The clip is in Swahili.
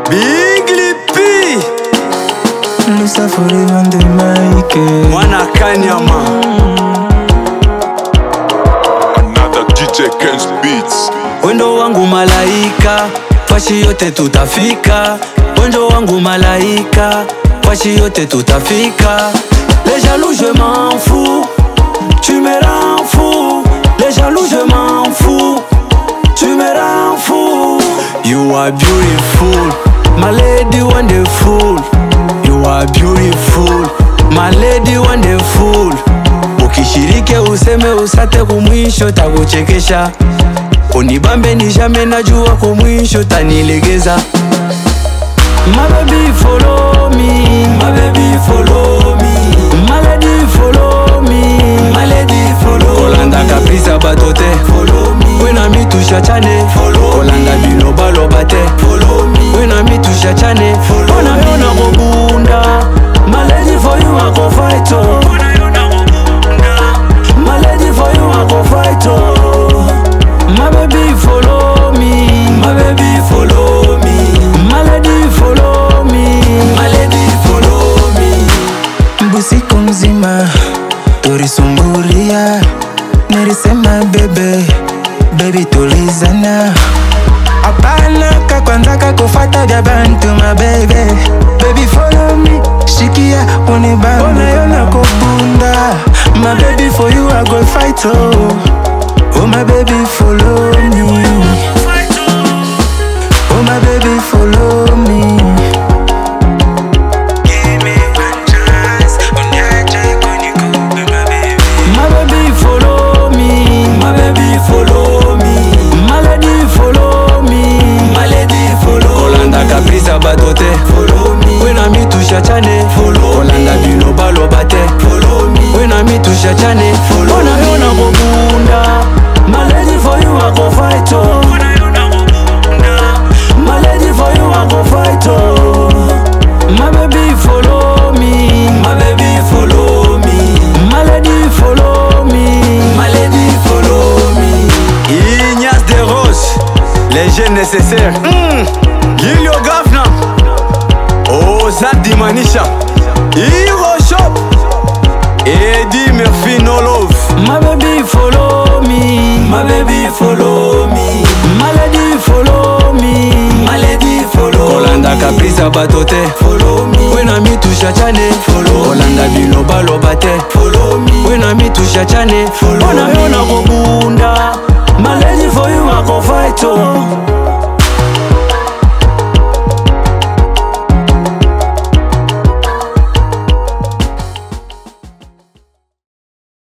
Big Lippy Lusa forever the mic. Mwana Kanyama. Another DJ Ken's Beats. Wendo wangu malaika, fashi yote tutafika. Wendo wangu malaika, fashi yote tutafika. Les jaloux je m'en fous, tu me rends fou. Les jaloux je m'en fous, tu me rends fou. You are beautiful, my lady wonderful. You are beautiful, my lady wonderful. Ukishirike useme usate kumwisho takuchekesha. Unibambe nijame najua kumwisho tanilegeza. My baby follow me, my baby follow me. My lady follow me, my lady follow me. Kolanda kapisa batote, follow me. Wena mi tushachane, follow Kolanda biloba lobate, follow me. Wena mi tushachane, follow me. Ona yona kobunda, my lady for you I go fight oh. Ona yona kobunda, my lady for you I go fight oh. My baby follow me, my baby follow me. My lady follow me, my lady follow me. Busiku mzima tulisumbulia, nilisema bebe, baby tulizana. Hapana kakwanza kakufata vya bantu my baby. Baby follow me, shikia unibambe. Ona yona kubunda, my baby for you I go fight oh. Oh my baby follow me, oh my baby follow me. Give me one chance, unyache kunikupe my baby. My baby follow me, my baby follow me. My lady follow me, my lady follow me. Kolanda kapisa batote, follow me. Wena mi tushachane, follow Kolanda biloba lobate, follow me. Wena mi tushachane, follow Ona yona kobunda, my lady for you I go fight oh. Ona yona kobunda, my lady for you I go fight oh. My baby follow me, my baby follow me. My lady follow me, my lady follow me. Ignace de Rose, les jeunes nécessaires. Lilio Gafna, Ozad Dimanisha, Hero Shop, Eddie Murphy No Love. My baby follow me, my baby follow me. My lady follow me, my lady follow me. Kolanda kapisa batote, follow me. Wena mi tushachane, follow Kolanda biloba lobate, follow me. Wena mi tushachane, follow Ona yona kobunda, my lady for you I go fight oh.